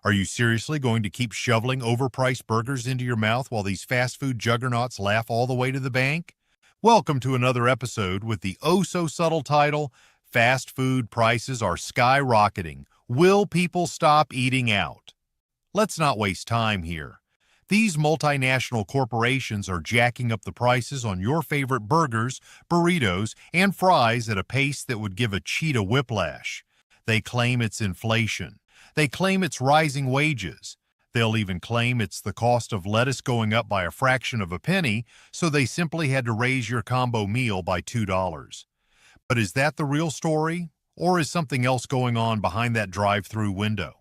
Are you seriously going to keep shoveling overpriced burgers into your mouth while these fast food juggernauts laugh all the way to the bank? Welcome to another episode with the oh-so-subtle title, Fast Food Prices Are Skyrocketing. Will people stop eating out? Let's not waste time here. These multinational corporations are jacking up the prices on your favorite burgers, burritos, and fries at a pace that would give a cheetah whiplash. They claim it's inflation. They claim it's rising wages. They'll even claim it's the cost of lettuce going up by a fraction of a penny, so they simply had to raise your combo meal by $2. But is that the real story, or is something else going on behind that drive-through window?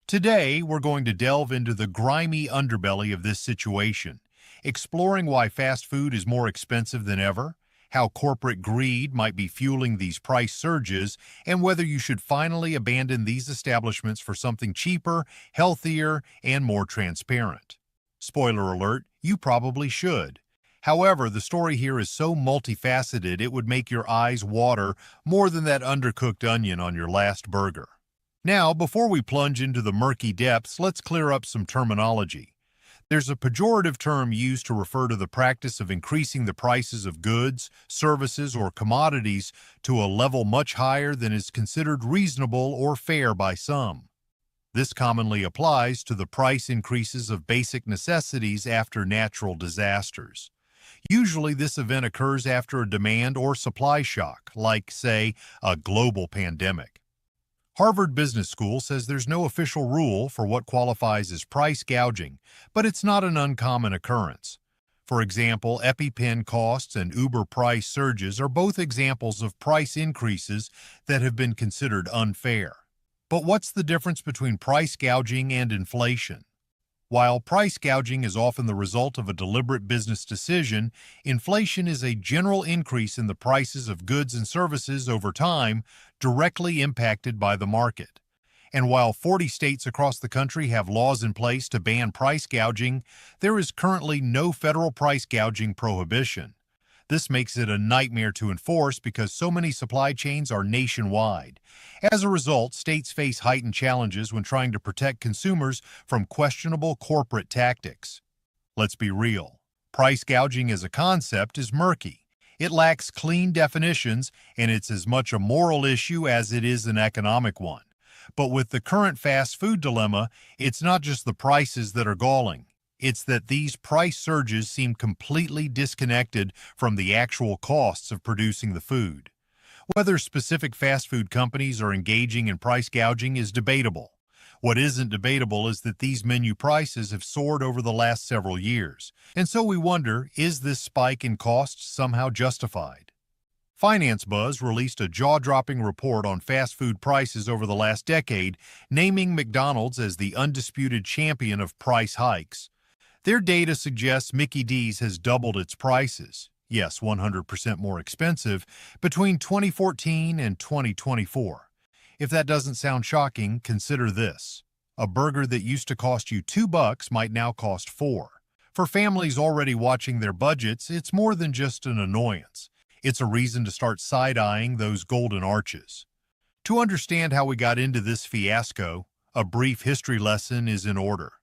Today, we're going to delve into the grimy underbelly of this situation, exploring why fast food is more expensive than ever, how corporate greed might be fueling these price surges, and whether you should finally abandon these establishments for something cheaper, healthier, and more transparent. Spoiler alert, you probably should. However, the story here is so multifaceted it would make your eyes water more than that undercooked onion on your last burger. Now, before we plunge into the murky depths, let's clear up some terminology. There's a pejorative term used to refer to the practice of increasing the prices of goods, services, or commodities to a level much higher than is considered reasonable or fair by some. This commonly applies to the price increases of basic necessities after natural disasters. Usually, this event occurs after a demand or supply shock, like, say, a global pandemic. Harvard Business School says there's no official rule for what qualifies as price gouging, but it's not an uncommon occurrence. For example, EpiPen costs and Uber price surges are both examples of price increases that have been considered unfair. But what's the difference between price gouging and inflation? While price gouging is often the result of a deliberate business decision, inflation is a general increase in the prices of goods and services over time, directly impacted by the market. And while 40 states across the country have laws in place to ban price gouging, there is currently no federal price gouging prohibition. This makes it a nightmare to enforce because so many supply chains are nationwide. As a result, states face heightened challenges when trying to protect consumers from questionable corporate tactics. Let's be real. Price gouging as a concept is murky. It lacks clean definitions, and it's as much a moral issue as it is an economic one. But with the current fast food dilemma, it's not just the prices that are galling. It's that these price surges seem completely disconnected from the actual costs of producing the food. Whether specific fast food companies are engaging in price gouging is debatable. What isn't debatable is that these menu prices have soared over the last several years. And so we wonder, is this spike in costs somehow justified? Finance Buzz released a jaw-dropping report on fast food prices over the last decade, naming McDonald's as the undisputed champion of price hikes. Their data suggests Mickey D's has doubled its prices, yes, 100% more expensive, between 2014 and 2024. If that doesn't sound shocking, consider this. A burger that used to cost you $2 might now cost $4. For families already watching their budgets, it's more than just an annoyance. It's a reason to start side-eyeing those golden arches. To understand how we got into this fiasco, a brief history lesson is in order.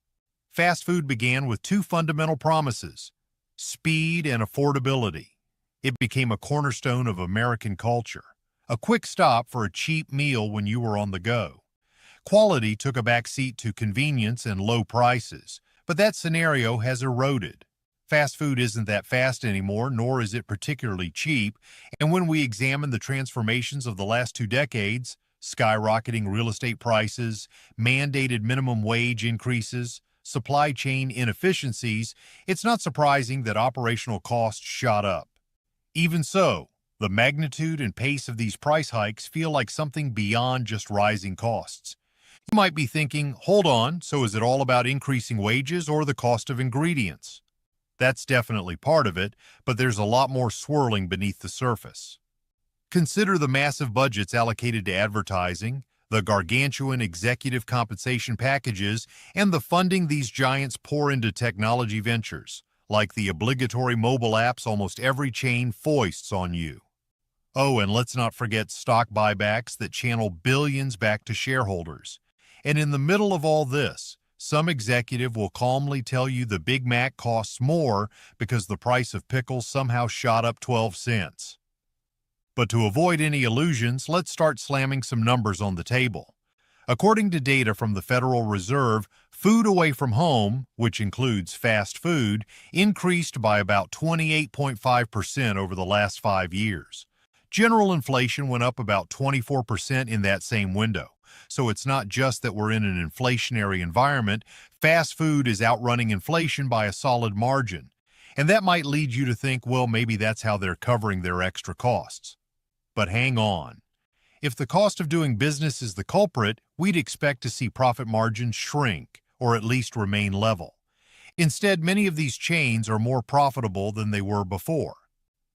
Fast food began with two fundamental promises: speed and affordability. It became a cornerstone of American culture, a quick stop for a cheap meal when you were on the go. Quality took a backseat to convenience and low prices, but that scenario has eroded. Fast food isn't that fast anymore, nor is it particularly cheap, and when we examine the transformations of the last 2 decades, skyrocketing real estate prices, mandated minimum wage increases, supply chain inefficiencies, it's not surprising that operational costs shot up. Even so, the magnitude and pace of these price hikes feel like something beyond just rising costs. You might be thinking, hold on, so is it all about increasing wages or the cost of ingredients? That's definitely part of it, but there's a lot more swirling beneath the surface. Consider the massive budgets allocated to advertising, the gargantuan executive compensation packages, and the funding these giants pour into technology ventures, like the obligatory mobile apps almost every chain foists on you. Oh, and let's not forget stock buybacks that channel billions back to shareholders. And in the middle of all this, some executive will calmly tell you the Big Mac costs more because the price of pickles somehow shot up 12 cents. But to avoid any illusions, let's start slamming some numbers on the table. According to data from the Federal Reserve, food away from home, which includes fast food, increased by about 28.5% over the last 5 years. General inflation went up about 24% in that same window. So it's not just that we're in an inflationary environment. Fast food is outrunning inflation by a solid margin. And that might lead you to think, well, maybe that's how they're covering their extra costs. But hang on. If the cost of doing business is the culprit, we'd expect to see profit margins shrink, or at least remain level. Instead, many of these chains are more profitable than they were before.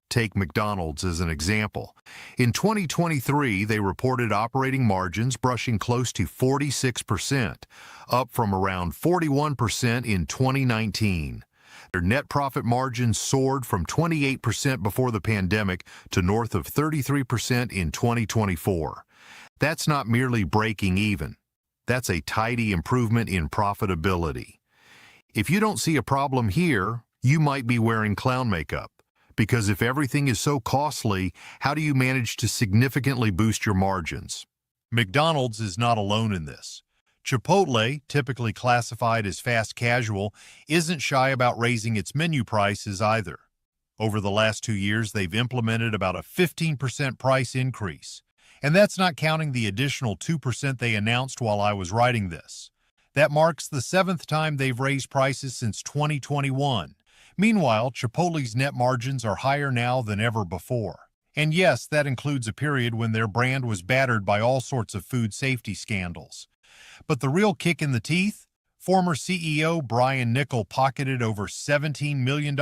Take McDonald's as an example. In 2023, they reported operating margins brushing close to 46%, up from around 41% in 2019. Their net profit margin soared from 28% before the pandemic to north of 33% in 2024. That's not merely breaking even. That's a tidy improvement in profitability. If you don't see a problem here, you might be wearing clown makeup. Because if everything is so costly, how do you manage to significantly boost your margins? McDonald's is not alone in this. Chipotle, typically classified as fast casual, isn't shy about raising its menu prices either. Over the last 2 years, they've implemented about a 15% price increase. And that's not counting the additional 2% they announced while I was writing this. That marks the 7th time they've raised prices since 2021. Meanwhile, Chipotle's net margins are higher now than ever before. And yes, that includes a period when their brand was battered by all sorts of food safety scandals. But the real kick in the teeth? Former CEO Brian Niccol pocketed over $17 million in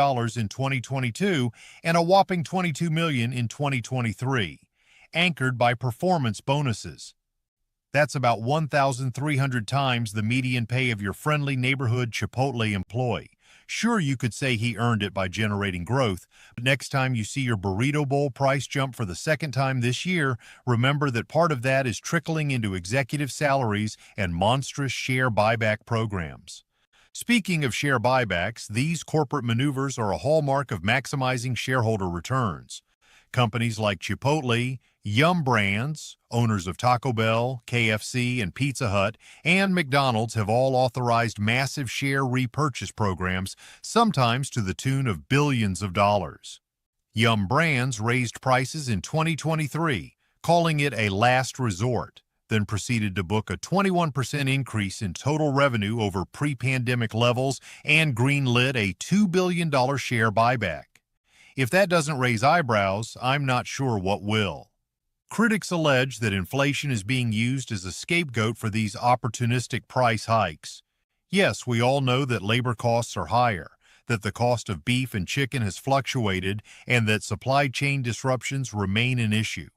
2022 and a whopping $22 million in 2023, anchored by performance bonuses. That's about 1,300 times the median pay of your friendly neighborhood Chipotle employee. Sure, you could say he earned it by generating growth, but next time you see your burrito bowl price jump for the second time this year, remember that part of that is trickling into executive salaries and monstrous share buyback programs. Speaking of share buybacks, these corporate maneuvers are a hallmark of maximizing shareholder returns. Companies like Chipotle, Yum Brands, owners of Taco Bell, KFC, and Pizza Hut, and McDonald's have all authorized massive share repurchase programs, sometimes to the tune of billions of dollars. Yum Brands raised prices in 2023, calling it a last resort, then proceeded to book a 21% increase in total revenue over pre-pandemic levels and greenlit a $2 billion share buyback. If that doesn't raise eyebrows, I'm not sure what will. Critics allege that inflation is being used as a scapegoat for these opportunistic price hikes. Yes, we all know that labor costs are higher, that the cost of beef and chicken has fluctuated, and that supply chain disruptions remain an issue.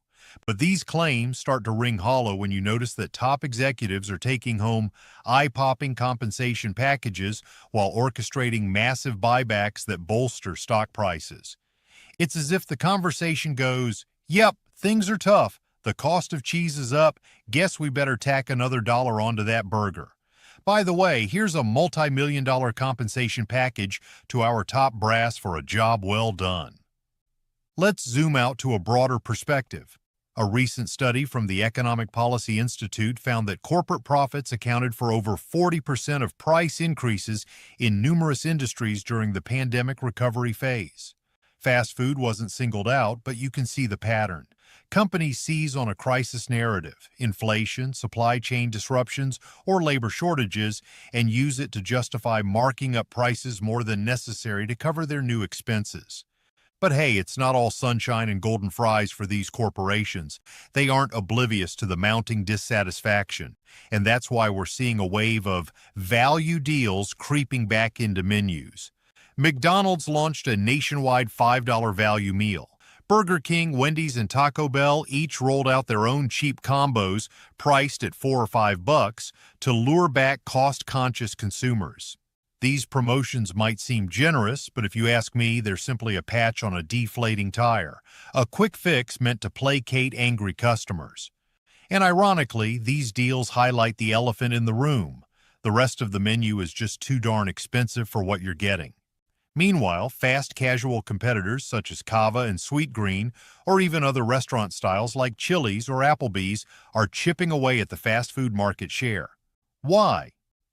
But these claims start to ring hollow when you notice that top executives are taking home eye-popping compensation packages while orchestrating massive buybacks that bolster stock prices. It's as if the conversation goes, yep, things are tough, the cost of cheese is up, guess we better tack another $1 onto that burger. By the way, here's a multi-million-dollar compensation package to our top brass for a job well done. Let's zoom out to a broader perspective. A recent study from the Economic Policy Institute found that corporate profits accounted for over 40% of price increases in numerous industries during the pandemic recovery phase. Fast food wasn't singled out, but you can see the pattern. Companies seize on a crisis narrative, inflation, supply chain disruptions, or labor shortages, and use it to justify marking up prices more than necessary to cover their new expenses. But hey, it's not all sunshine and golden fries for these corporations. They aren't oblivious to the mounting dissatisfaction, and that's why we're seeing a wave of value deals creeping back into menus. McDonald's launched a nationwide $5 value meal. Burger King, Wendy's, and Taco Bell each rolled out their own cheap combos priced at $4 or $5 to lure back cost-conscious consumers. These promotions might seem generous, but if you ask me, they're simply a patch on a deflating tire, a quick fix meant to placate angry customers. And ironically, these deals highlight the elephant in the room. The rest of the menu is just too darn expensive for what you're getting. Meanwhile, fast casual competitors such as Cava and Sweetgreen, or even other restaurant styles like Chili's or Applebee's, are chipping away at the fast food market share. Why?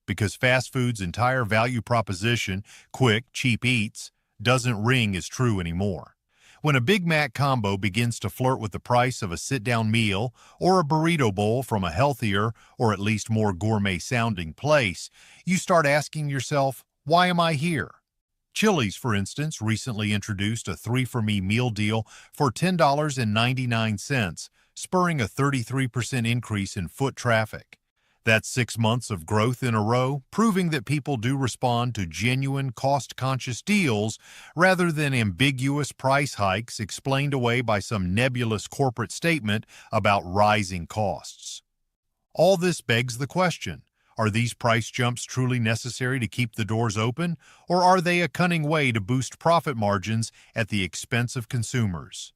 Because fast food's entire value proposition, quick, cheap eats, doesn't ring as true anymore. When a Big Mac combo begins to flirt with the price of a sit-down meal or a burrito bowl from a healthier or at least more gourmet-sounding place, you start asking yourself, why am I here? Chili's, for instance, recently introduced a 3-for-Me meal deal for $10.99, spurring a 33% increase in foot traffic. That's 6 months of growth in a row, proving that people do respond to genuine, cost-conscious deals rather than ambiguous price hikes explained away by some nebulous corporate statement about rising costs. All this begs the question, are these price jumps truly necessary to keep the doors open, or are they a cunning way to boost profit margins at the expense of consumers?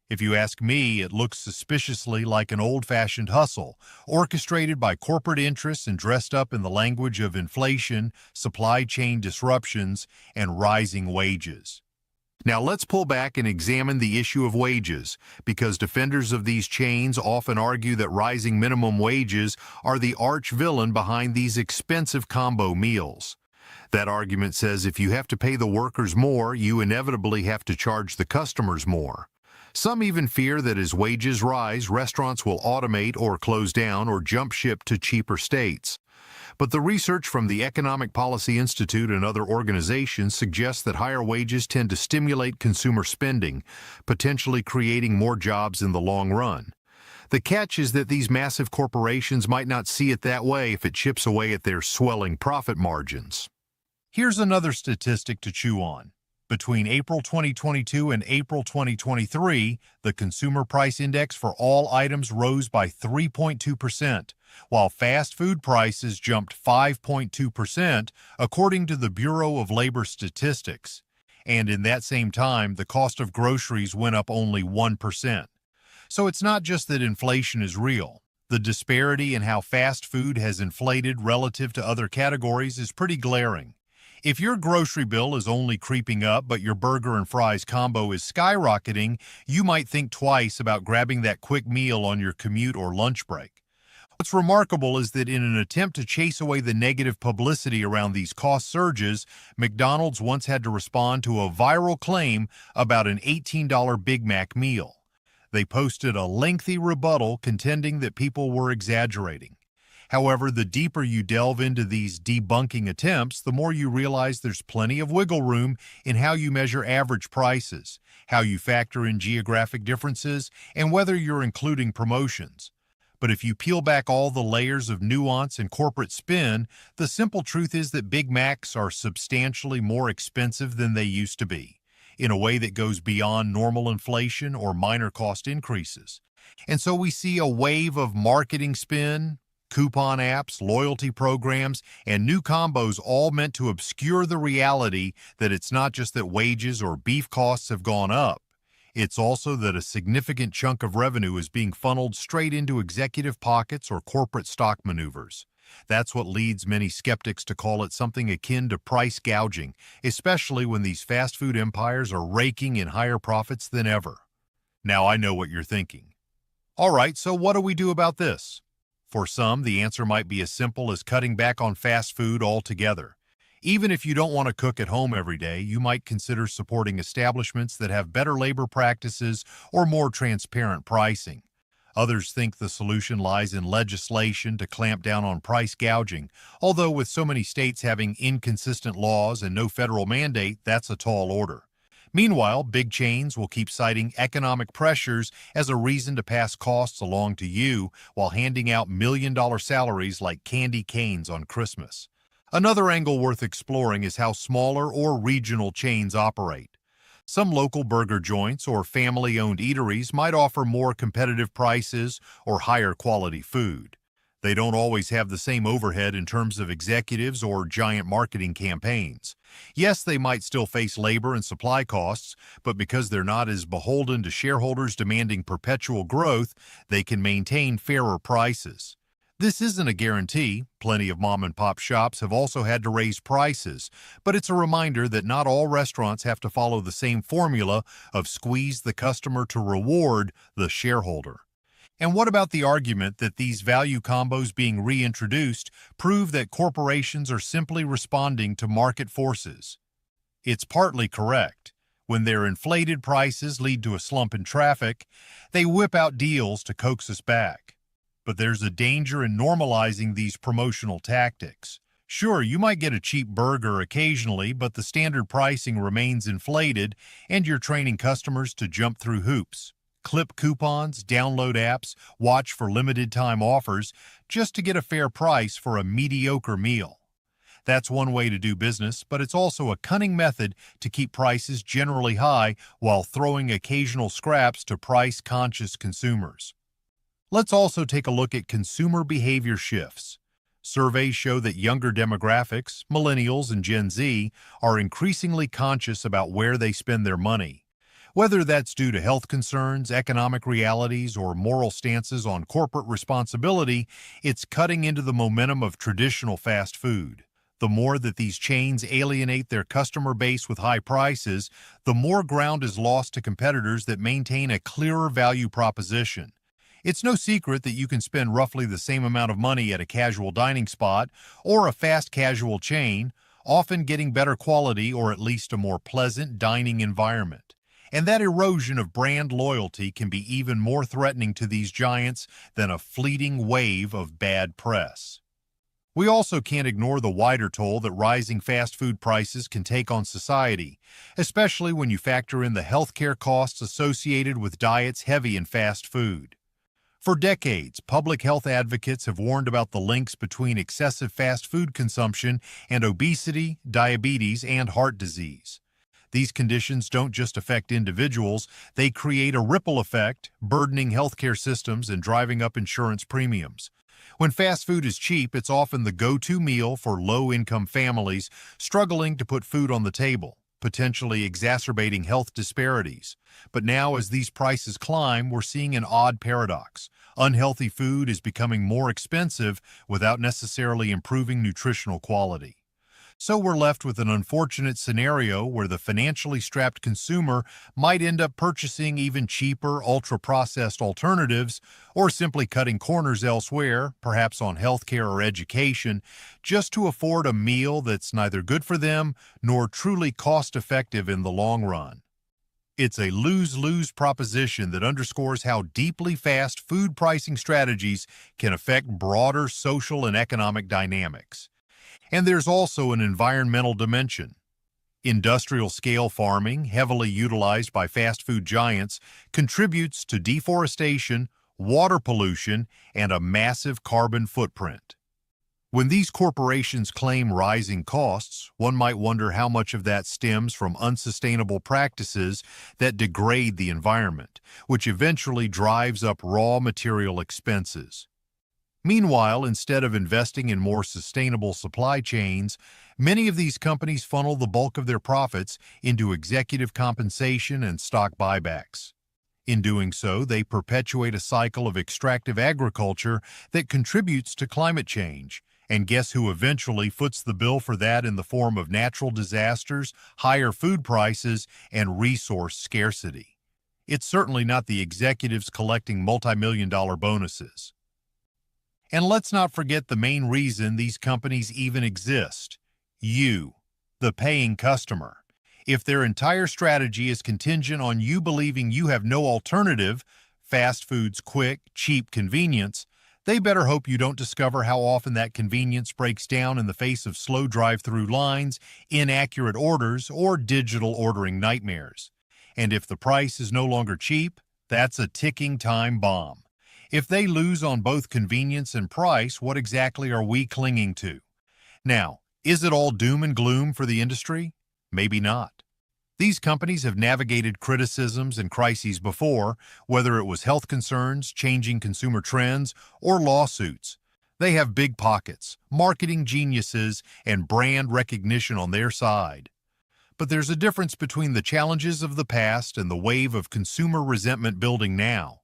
If you ask me, it looks suspiciously like an old-fashioned hustle, orchestrated by corporate interests and dressed up in the language of inflation, supply chain disruptions, and rising wages. Now let's pull back and examine the issue of wages, because defenders of these chains often argue that rising minimum wages are the arch villain behind these expensive combo meals. That argument says if you have to pay the workers more, you inevitably have to charge the customers more. Some even fear that as wages rise, restaurants will automate or close down or jump ship to cheaper states. But the research from the Economic Policy Institute and other organizations suggests that higher wages tend to stimulate consumer spending, potentially creating more jobs in the long run. The catch is that these massive corporations might not see it that way if it chips away at their swelling profit margins. Here's another statistic to chew on. Between April 2022 and April 2023, the Consumer Price Index for all items rose by 3.2%, while fast food prices jumped 5.2%, according to the Bureau of Labor Statistics. And in that same time, the cost of groceries went up only 1%. So it's not just that inflation is real. The disparity in how fast food has inflated relative to other categories is pretty glaring. If your grocery bill is only creeping up but your burger and fries combo is skyrocketing, you might think twice about grabbing that quick meal on your commute or lunch break. What's remarkable is that in an attempt to chase away the negative publicity around these cost surges, McDonald's once had to respond to a viral claim about an $18 Big Mac meal. They posted a lengthy rebuttal contending that people were exaggerating. However, the deeper you delve into these debunking attempts, the more you realize there's plenty of wiggle room in how you measure average prices, how you factor in geographic differences, and whether you're including promotions. But if you peel back all the layers of nuance and corporate spin, the simple truth is that Big Macs are substantially more expensive than they used to be, in a way that goes beyond normal inflation or minor cost increases. And so we see a wave of marketing spin, coupon apps, loyalty programs, and new combos all meant to obscure the reality that it's not just that wages or beef costs have gone up. It's also that a significant chunk of revenue is being funneled straight into executive pockets or corporate stock maneuvers. That's what leads many skeptics to call it something akin to price gouging, especially when these fast food empires are raking in higher profits than ever. Now I know what you're thinking. All right, so what do we do about this? For some, the answer might be as simple as cutting back on fast food altogether. Even if you don't want to cook at home every day, you might consider supporting establishments that have better labor practices or more transparent pricing. Others think the solution lies in legislation to clamp down on price gouging, although with so many states having inconsistent laws and no federal mandate, that's a tall order. Meanwhile, big chains will keep citing economic pressures as a reason to pass costs along to you while handing out million-dollar salaries like candy canes on Christmas. Another angle worth exploring is how smaller or regional chains operate. Some local burger joints or family-owned eateries might offer more competitive prices or higher quality food. They don't always have the same overhead in terms of executives or giant marketing campaigns. Yes, they might still face labor and supply costs, but because they're not as beholden to shareholders demanding perpetual growth, they can maintain fairer prices. This isn't a guarantee. Plenty of mom-and-pop shops have also had to raise prices, but it's a reminder that not all restaurants have to follow the same formula of squeeze the customer to reward the shareholder. And what about the argument that these value combos being reintroduced prove that corporations are simply responding to market forces? It's partly correct. When their inflated prices lead to a slump in traffic, they whip out deals to coax us back. But there's a danger in normalizing these promotional tactics. Sure, you might get a cheap burger occasionally, but the standard pricing remains inflated, and you're training customers to jump through hoops. Clip coupons, download apps, watch for limited-time offers just to get a fair price for a mediocre meal. That's one way to do business, but it's also a cunning method to keep prices generally high while throwing occasional scraps to price-conscious consumers. Let's also take a look at consumer behavior shifts. Surveys show that younger demographics, millennials and Gen Z, are increasingly conscious about where they spend their money. Whether that's due to health concerns, economic realities, or moral stances on corporate responsibility, it's cutting into the momentum of traditional fast food. The more that these chains alienate their customer base with high prices, the more ground is lost to competitors that maintain a clearer value proposition. It's no secret that you can spend roughly the same amount of money at a casual dining spot or a fast casual chain, often getting better quality or at least a more pleasant dining environment. And that erosion of brand loyalty can be even more threatening to these giants than a fleeting wave of bad press. We also can't ignore the wider toll that rising fast food prices can take on society, especially when you factor in the healthcare costs associated with diets heavy in fast food. For decades, public health advocates have warned about the links between excessive fast food consumption and obesity, diabetes, and heart disease. These conditions don't just affect individuals, they create a ripple effect, burdening healthcare systems and driving up insurance premiums. When fast food is cheap, it's often the go-to meal for low-income families struggling to put food on the table, potentially exacerbating health disparities. But now, as these prices climb, we're seeing an odd paradox. Unhealthy food is becoming more expensive without necessarily improving nutritional quality. So we're left with an unfortunate scenario where the financially strapped consumer might end up purchasing even cheaper, ultra-processed alternatives, or simply cutting corners elsewhere, perhaps on healthcare or education, just to afford a meal that's neither good for them nor truly cost-effective in the long run. It's a lose-lose proposition that underscores how deeply fast food pricing strategies can affect broader social and economic dynamics. And there's also an environmental dimension. Industrial-scale farming, heavily utilized by fast food giants, contributes to deforestation, water pollution, and a massive carbon footprint. When these corporations claim rising costs, one might wonder how much of that stems from unsustainable practices that degrade the environment, which eventually drives up raw material expenses. Meanwhile, instead of investing in more sustainable supply chains, many of these companies funnel the bulk of their profits into executive compensation and stock buybacks. In doing so, they perpetuate a cycle of extractive agriculture that contributes to climate change. And guess who eventually foots the bill for that in the form of natural disasters, higher food prices, and resource scarcity? It's certainly not the executives collecting multi-million-dollar bonuses. And let's not forget the main reason these companies even exist: you, the paying customer. If their entire strategy is contingent on you believing you have no alternative, fast food's quick, cheap convenience, they better hope you don't discover how often that convenience breaks down in the face of slow drive-through lines, inaccurate orders, or digital ordering nightmares. And if the price is no longer cheap, that's a ticking time bomb. If they lose on both convenience and price, what exactly are we clinging to? Now, is it all doom and gloom for the industry? Maybe not. These companies have navigated criticisms and crises before, whether it was health concerns, changing consumer trends, or lawsuits. They have big pockets, marketing geniuses, and brand recognition on their side. But there's a difference between the challenges of the past and the wave of consumer resentment building now.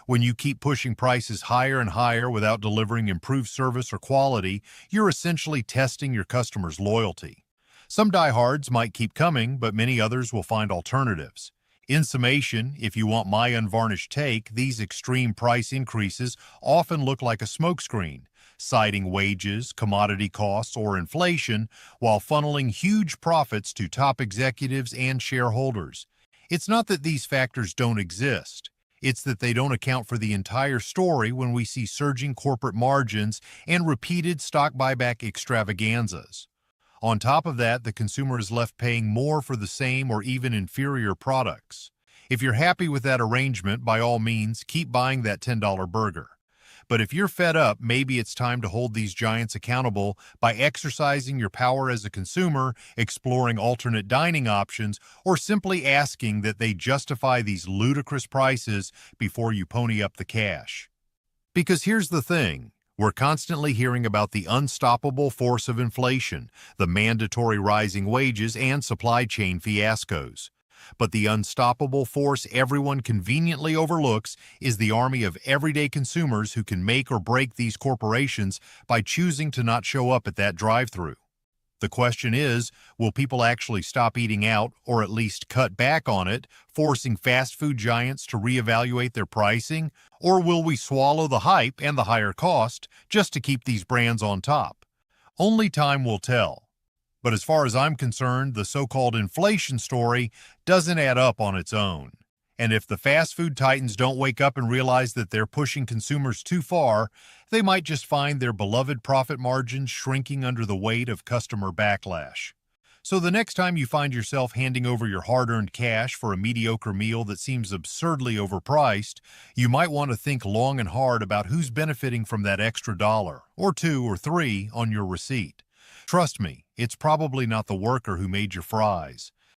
When you keep pushing prices higher and higher without delivering improved service or quality, you're essentially testing your customers' loyalty. Some diehards might keep coming, but many others will find alternatives. In summation, if you want my unvarnished take, these extreme price increases often look like a smokescreen, citing wages, commodity costs, or inflation, while funneling huge profits to top executives and shareholders. It's not that these factors don't exist. It's that they don't account for the entire story when we see surging corporate margins and repeated stock buyback extravaganzas. On top of that, the consumer is left paying more for the same or even inferior products. If you're happy with that arrangement, by all means, keep buying that $10 burger. But if you're fed up, maybe it's time to hold these giants accountable by exercising your power as a consumer, exploring alternate dining options, or simply asking that they justify these ludicrous prices before you pony up the cash. Because here's the thing. We're constantly hearing about the unstoppable force of inflation, the mandatory rising wages, and supply chain fiascos. But the unstoppable force everyone conveniently overlooks is the army of everyday consumers who can make or break these corporations by choosing to not show up at that drive-thru. The question is, will people actually stop eating out, or at least cut back on it, forcing fast food giants to reevaluate their pricing? Or will we swallow the hype and the higher cost just to keep these brands on top? Only time will tell. But as far as I'm concerned, the so-called inflation story doesn't add up on its own. And if the fast food titans don't wake up and realize that they're pushing consumers too far, they might just find their beloved profit margins shrinking under the weight of customer backlash. So the next time you find yourself handing over your hard-earned cash for a mediocre meal that seems absurdly overpriced, you might want to think long and hard about who's benefiting from that extra $1, or $2, or $3 on your receipt. Trust me, it's probably not the worker who made your fries.